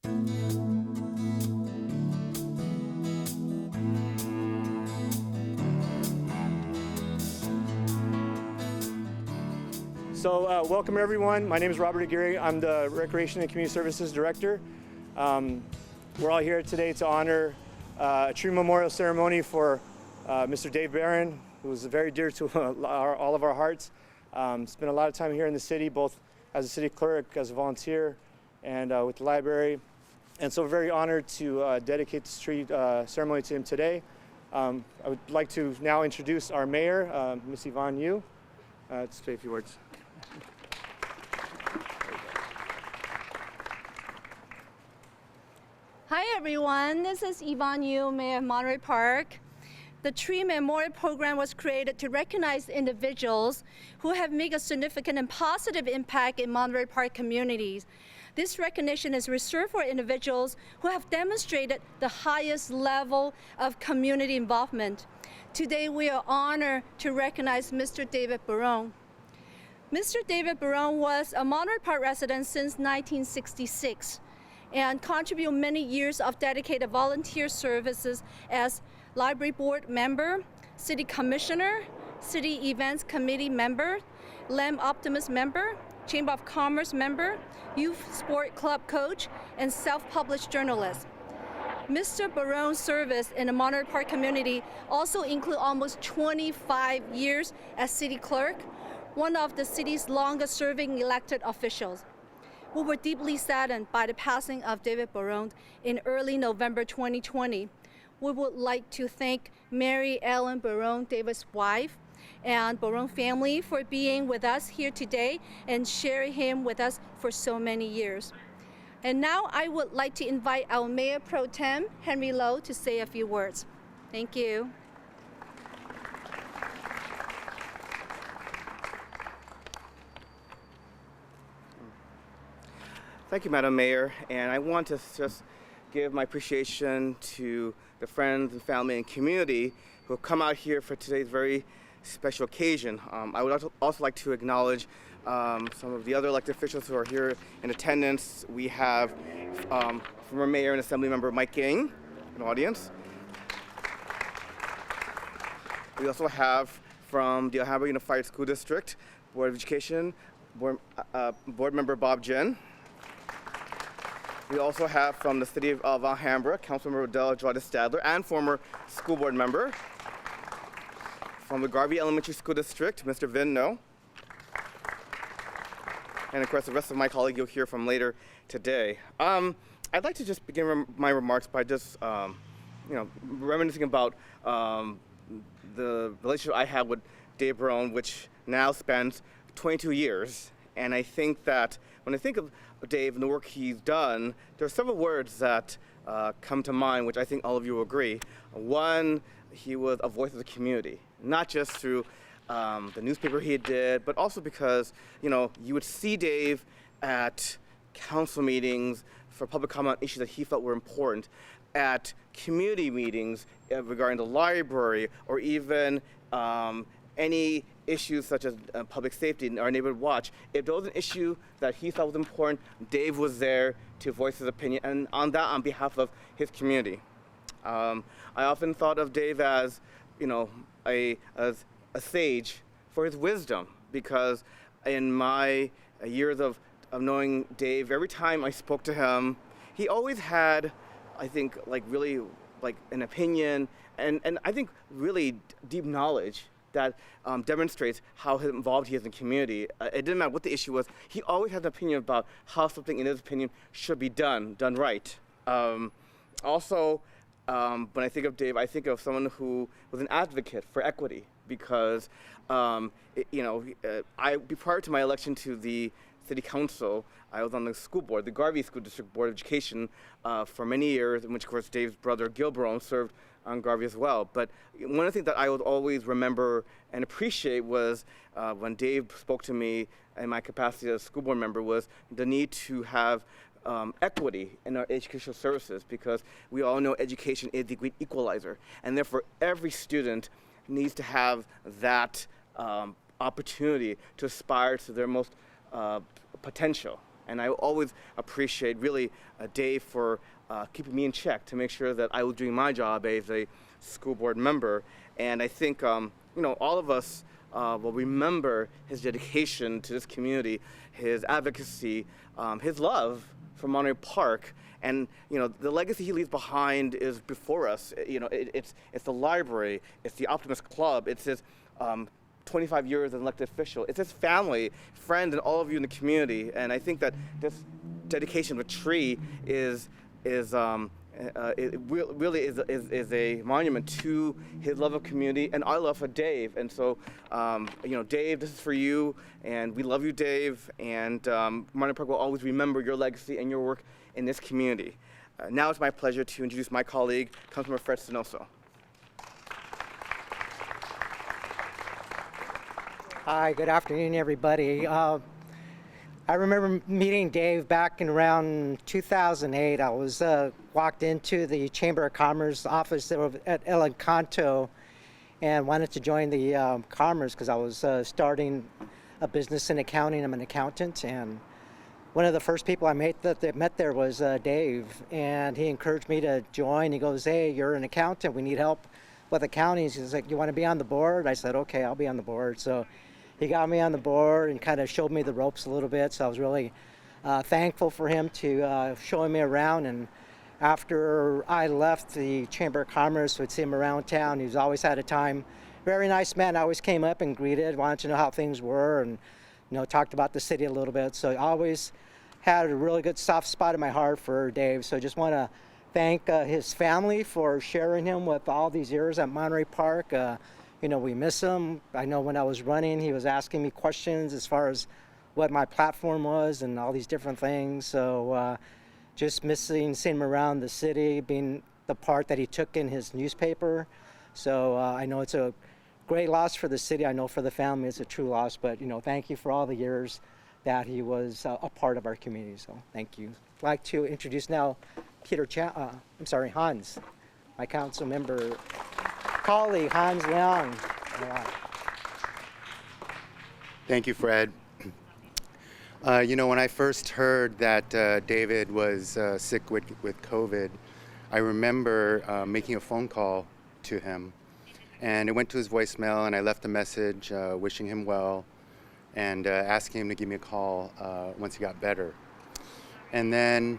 So welcome everyone. My name is Robert Aguirre. I'm the Recreation and Community Services Director. We're all here today to honor a tree memorial ceremony for Mr. Dave Barron, who was very dear to all of our hearts. Spent a lot of time here in the city, both as a city clerk, as a volunteer, and with the library. And so we're very honored to dedicate this tree ceremony to him today. I would like to now introduce our mayor, Ms. Yvonne Yu, to say a few words. Hi everyone, this is Yvonne Yu, Mayor of Monterey Park. The Tree Memorial Program was created to recognize individuals who have made a significant and positive impact in Monterey Park communities. This recognition is reserved for individuals who have demonstrated the highest level of community involvement. Today we are honored to recognize Mr. David Barron. Mr. David Barron was a Monterey Park resident since 1966 and contributed many years of dedicated volunteer services as library board member, city commissioner, city events committee member, LAMP Optimist member, Chamber of Commerce member, youth sport club coach, and self-published journalist. Mr. Barron's service in the Monterey Park community also include almost 25 years as city clerk, one of the city's longest serving elected officials. We were deeply saddened by the passing of David Barron in early November 2020. We would like to thank Mary Ellen Barron, David's wife, and Barron family for being with us here today and sharing him with us for so many years. And now I would like to invite our Mayor Pro Tem, Henry Lowe, to say a few words. Thank you. Thank you, Madam Mayor, and I want to just give my appreciation to the friends and family and community who have come out here for today's very special occasion. I would also like to acknowledge some of the other elected officials who are here in attendance. We have former Mayor and Assembly Member Mike Ging in the audience. We also have from the Alhambra Unified School District Board of Education, Board Member Bob Jen. We also have from the City of Alhambra, Councilmember Adele Jwada-Stadler, and former school board member. From the Garvey Elementary School District, Mr. Vin No. And of course, the rest of my colleagues you'll hear from later today. I'd like to just begin my remarks by just, reminiscing about the relationship I had with Dave Barron, which now spans 22 years. And I think that when I think of Dave and the work he's done, there are several words that come to mind, which I think all of you will agree. One, he was a voice of the community, not just through the newspaper he did, but also because, you would see Dave at council meetings for public comment on issues that he felt were important, at community meetings regarding the library, or even any issues such as public safety and our neighborhood watch. If there was an issue that he thought was important, Dave was there to voice his opinion, and on behalf of his community. I often thought of Dave as, as a sage for his wisdom, because in my years of knowing Dave, every time I spoke to him, he always had, I think, really an opinion, and I think really deep knowledge that demonstrates how involved he is in the community. It didn't matter what the issue was. He always had an opinion about how something, in his opinion, should be done right. Also, when I think of Dave, I think of someone who was an advocate for equity, because prior to my election to the City Council, I was on the school board, the Garvey School District Board of Education, for many years, in which, of course, Dave's brother, Gil Barron, served on Garvey as well. But one of the things that I would always remember and appreciate was when Dave spoke to me in my capacity as a school board member, was the need to have equity in our educational services, because we all know education is the great equalizer, and therefore every student needs to have that opportunity to aspire to their most potential. And I always appreciate really Dave for keeping me in check to make sure that I was doing my job as a school board member. And I think all of us will remember his dedication to this community, his advocacy, his love for Monterey Park, and the legacy he leaves behind is before us. It's the library, it's the Optimist Club, it's his 25 years as an elected official, it's his family, friends, and all of you in the community. And I think that this dedication of a tree is it really is a monument to his love of community and our love for Dave. And so, Dave, this is for you, and we love you, Dave. And Monterey Park will always remember your legacy and your work in this community. Now it's my pleasure to introduce my colleague, Councilmember Fred Stenoso. Hi, good afternoon, everybody. I remember meeting Dave back in around 2008. I was walked into the Chamber of Commerce office at El Encanto and wanted to join the Commerce because I was starting a business in accounting. I'm an accountant, and one of the first people I met there was Dave, and he encouraged me to join. He goes, "Hey, you're an accountant. We need help with accounting." He's like, "You want to be on the board?" I said, "Okay, I'll be on the board." So he got me on the board and kind of showed me the ropes a little bit. So I was really thankful for him to showing me around. And after I left the Chamber of Commerce, would see him around town. He's always had a time. Very nice man. I always came up and greeted, wanted to know how things were, and talked about the city a little bit. So I always had a really good soft spot in my heart for Dave. So I just want to thank his family for sharing him with all these years at Monterey Park. We miss him. I know when I was running, he was asking me questions as far as what my platform was and all these different things. So just missing seeing him around the city, being the part that he took in his newspaper. So I know it's a great loss for the city. I know for the family it's a true loss, but thank you for all the years that he was a part of our community. So thank you. I'd like to introduce now Hans, my council member colleague, Hans Leong. Thank you, Fred. When I first heard that David was sick with COVID, I remember making a phone call to him, and it went to his voicemail, and I left a message wishing him well and asking him to give me a call once he got better. And then,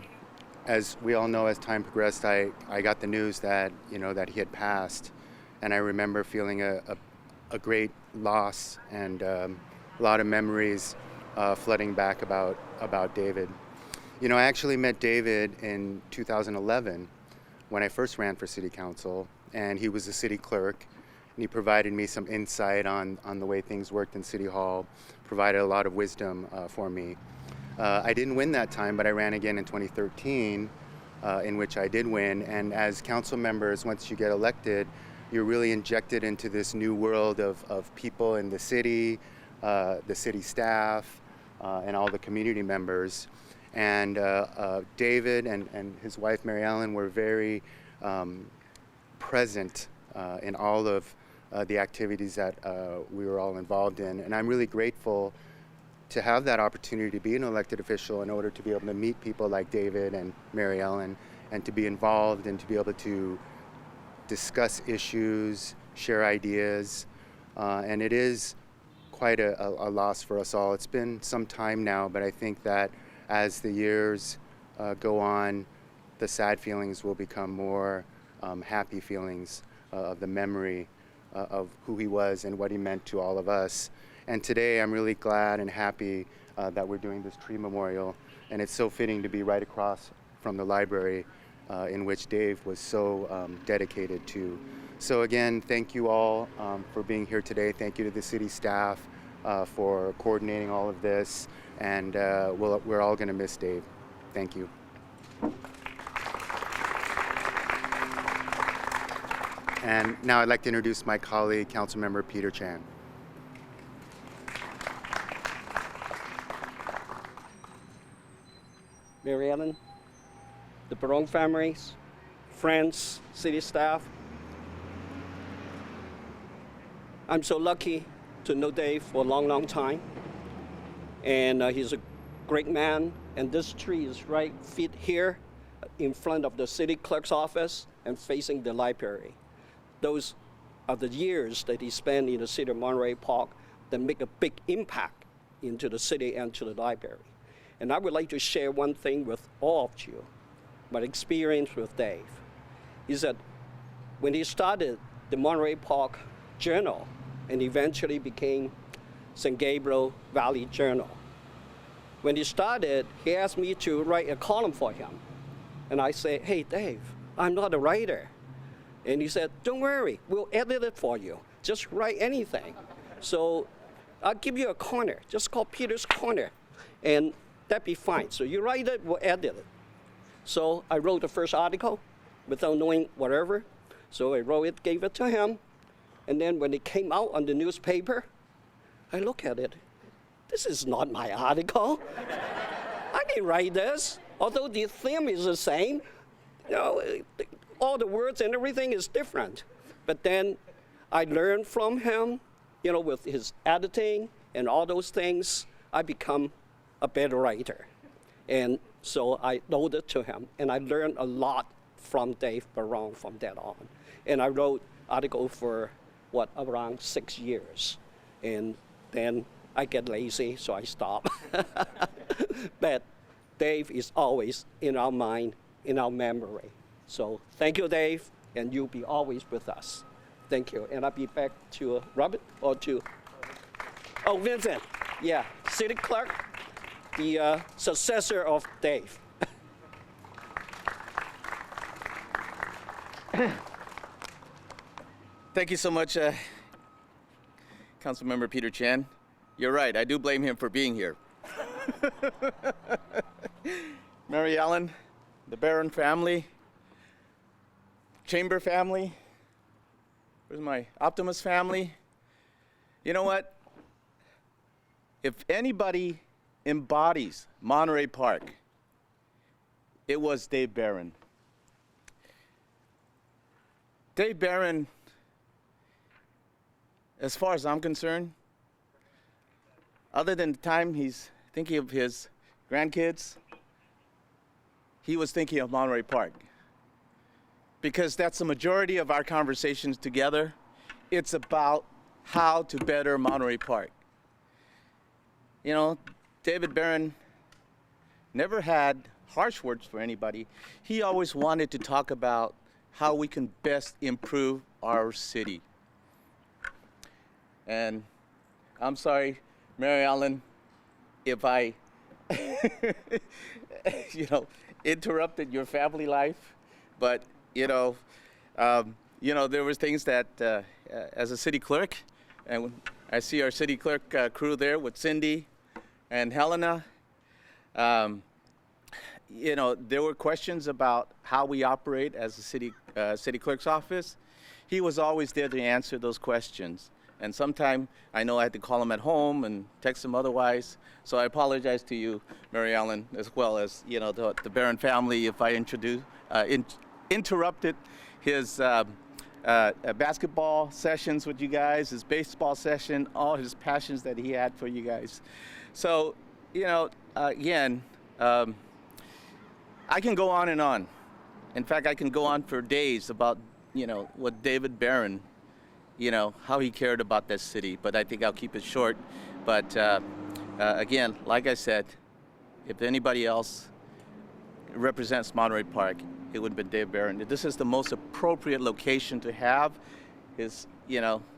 as we all know, as time progressed, I got the news that that he had passed. And I remember feeling a great loss and a lot of memories flooding back about David. I actually met David in 2011 when I first ran for city council, and he was the city clerk, and he provided me some insight on the way things worked in City Hall, provided a lot of wisdom for me. I didn't win that time, but I ran again in 2013, in which I did win. And as council members, once you get elected, you're really injected into this new world of people in the city staff, and all the community members. And David and his wife, Mary Ellen, were very present in all of the activities that we were all involved in. And I'm really grateful to have that opportunity to be an elected official in order to be able to meet people like David and Mary Ellen, and to be involved and to be able to discuss issues, share ideas, and it is quite a loss for us all. It's been some time now, but I think that as the years go on, the sad feelings will become more happy feelings of the memory of who he was and what he meant to all of us. And today I'm really glad and happy that we're doing this tree memorial, and it's so fitting to be right across from the library in which Dave was so dedicated to. So again, thank you all for being here today. Thank you to the city staff for coordinating all of this, and we're all going to miss Dave. Thank you. And now I'd like to introduce my colleague, Councilmember Peter Chan. Mary Ellen, the Barron families, friends, city staff. I'm so lucky to know Dave for a long, long time. And he's a great man, And this tree is right fit here in front of the city clerk's office and facing the library. Those are the years that he spent in the City of Monterey Park that make a big impact into the city and to the library. And I would like to share one thing with all of you, my experience with Dave, is that when he started the Monterey Park Journal and eventually became San Gabriel Valley Journal, when he started, he asked me to write a column for him. And I said, hey, Dave, I'm not a writer. And he said, don't worry, we'll edit it for you. Just write anything. So I'll give you a corner, just call Peter's Corner, and that'd be fine. So you write it, we'll edit it. So I wrote the first article without knowing whatever. So I wrote it, gave it to him. And then when it came out on the newspaper, I look at it. This is not my article. I didn't write this. Although the theme is the same, you know, all the words and everything is different. But then I learned from him, you know, with his editing and all those things, I become a better writer. And so I owed it to him. And I learned a lot from Dave Barron from that on. And I wrote article for, around 6 years. And then I get lazy, so I stop. But Dave is always in our mind, in our memory. So thank you, Dave, and you'll be always with us. Thank you. And I'll be back to Robert or to, Vincent. Yeah, City Clerk, the successor of Dave. Thank you so much, Councilmember Peter Chan. You're right, I do blame him for being here. Mary Ellen, the Barron family, Chamber family, where's my Optimist family? You know what? If anybody embodies Monterey Park, it was Dave Barron. Dave Barron, as far as I'm concerned, other than the time he's thinking of his grandkids, he was thinking of Monterey Park. Because that's the majority of our conversations together. It's about how to better Monterey Park. You know, David Barron never had harsh words for anybody. He always wanted to talk about how we can best improve our city. And I'm sorry, Mary Ellen, if I, interrupted your family life, but there was things that, as a city clerk, and I see our city clerk crew there with Cindy and Helena. There were questions about how we operate as a city clerk's office. He was always there to answer those questions. And sometime I know I had to call him at home and text him otherwise. So I apologize to you, Mary Ellen, as well as the Barron family if I interrupted his basketball sessions with you guys, his baseball session, all his passions that he had for you guys. So again, I can go on and on. In fact, I can go on for days about what David Barron, how he cared about this city, but I think I'll keep it short. But again, like I said, if anybody else represents Monterey Park, it would have been Dave Barron. This is the most appropriate location to have.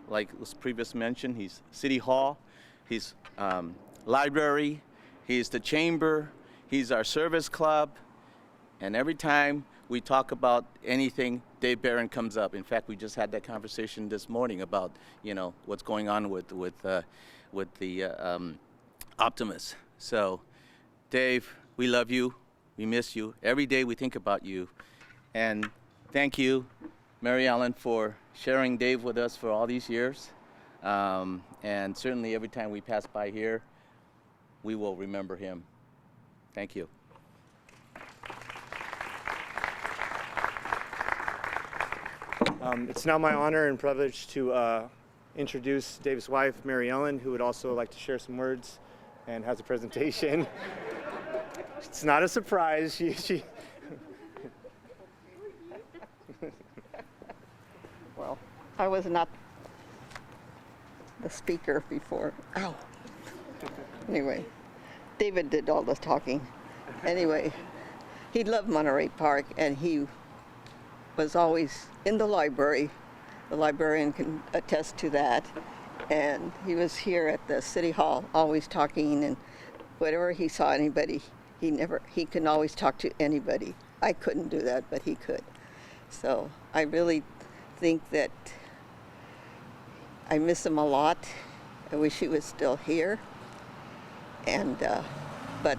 Like was previously mentioned, he's City Hall, he's library, he's the chamber, he's our service club, and every time we talk about anything, Dave Barron comes up. In fact, we just had that conversation this morning about what's going on with the Optimists. So, Dave, we love you, we miss you. Every day we think about you, and thank you, Mary Ellen, for sharing Dave with us for all these years. And certainly every time we pass by here, we will remember him. Thank you. It's now my honor and privilege to introduce Dave's wife, Mary Ellen, who would also like to share some words and has a presentation. It's not a surprise. She Well, I was not the speaker before. Ow. Anyway, David did all the talking. Anyway, he loved Monterey Park, and he was always in the library. The librarian can attest to that. And he was here at the City Hall, always talking, and whenever he saw anybody, he can always talk to anybody. I couldn't do that, but he could. So I really think that I miss him a lot. I wish he was still here. And, but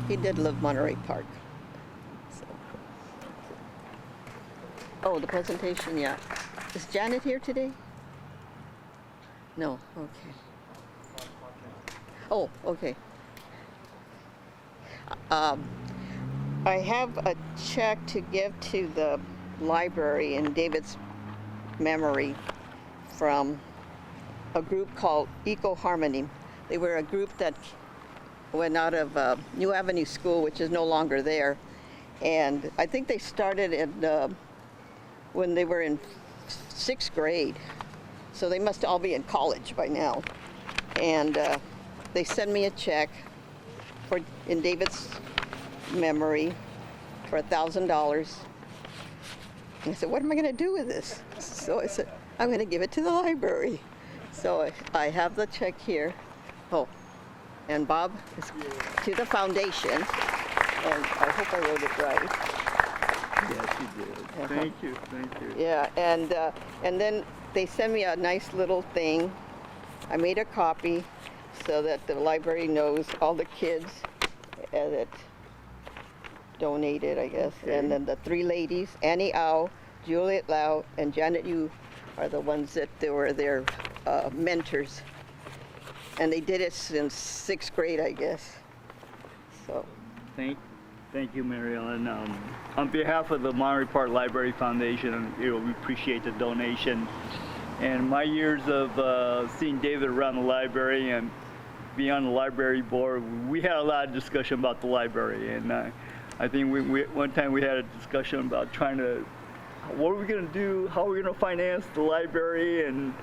he did love Monterey Park. So. Oh, the presentation, yeah. Is Janet here today? No, okay. Oh, okay. I have a check to give to the library in David's memory from a group called Eco Harmony. They were a group that went out of New Avenue School, which is no longer there. And I think they started when they were in 6th grade. So they must all be in college by now. And they sent me a check in David's memory for $1,000. And I said, what am I going to do with this? So I said, I'm going to give it to the library. So I have the check here. Oh, and Bob is to the foundation. And I hope I wrote it right. Yes, you did. Thank you, thank you. Yeah, and then they sent me a nice little thing. I made a copy so that the library knows all the kids that donated, I guess. Okay. And then the 3 ladies, Annie Au, Juliet Lau, and Janet Yu, are the ones that they were their mentors. And they did it since 6th grade, I guess. So. Thank you, Mary Ellen. On behalf of the Monterey Park Library Foundation, we appreciate the donation. And my years of seeing David around the library and being on the library board, we had a lot of discussion about the library. And I think one time we had a discussion about what are we going to do, how are we going to finance the library, and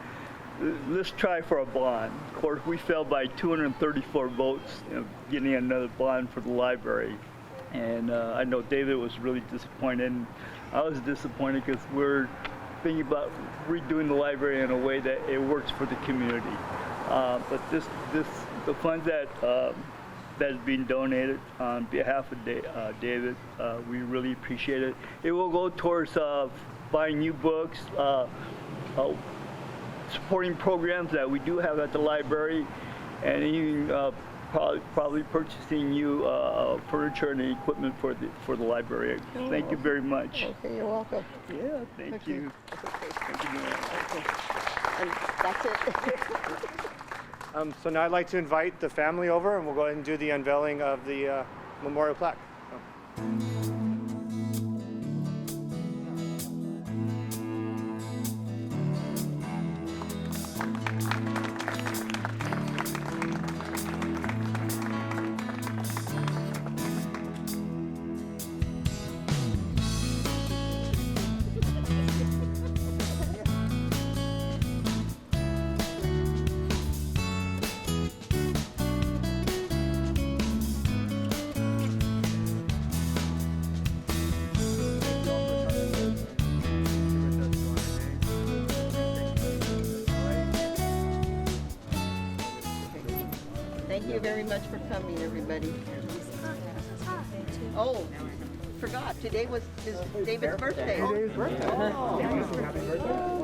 let's try for a bond. Of course, we fell by 234 votes, getting another bond for the library. And I know David was really disappointed. And I was disappointed because we're thinking about redoing the library in a way that it works for the community. But the funds that's being donated on behalf of David, we really appreciate it. It will go towards buying new books, supporting programs that we do have at the library, and even probably purchasing new furniture and equipment for the library. Thank you very much. Okay, you're welcome. Yeah, thank you. Okay. Thank you, Mary. Okay. And that's it. So now I'd like to invite the family over, and we'll go ahead and do the unveiling of the memorial plaque. Thank you very much for coming, everybody. Oh, forgot, today was David's birthday. Today's birthday.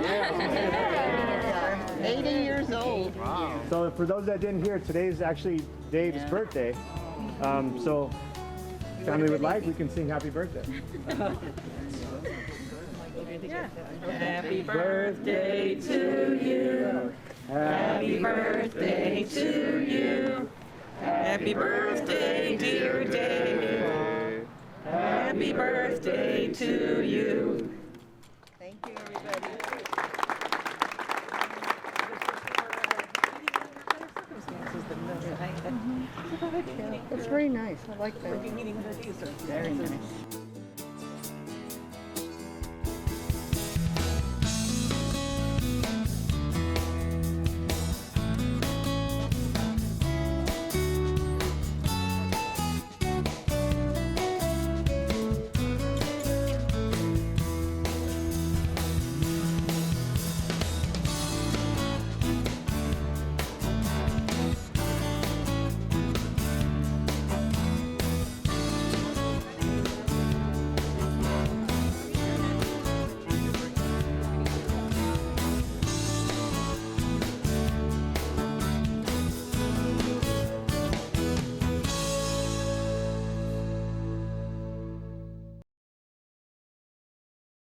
Yeah, 80 years old. So for those that didn't hear, today is actually Dave's birthday. So if family would like, we can sing happy birthday. Happy birthday to you. Happy birthday to you. Happy birthday, dear David. Happy birthday to you. Thank you, everybody. Circumstances than this. That's very nice. I like that. Meeting with our users. Very nice.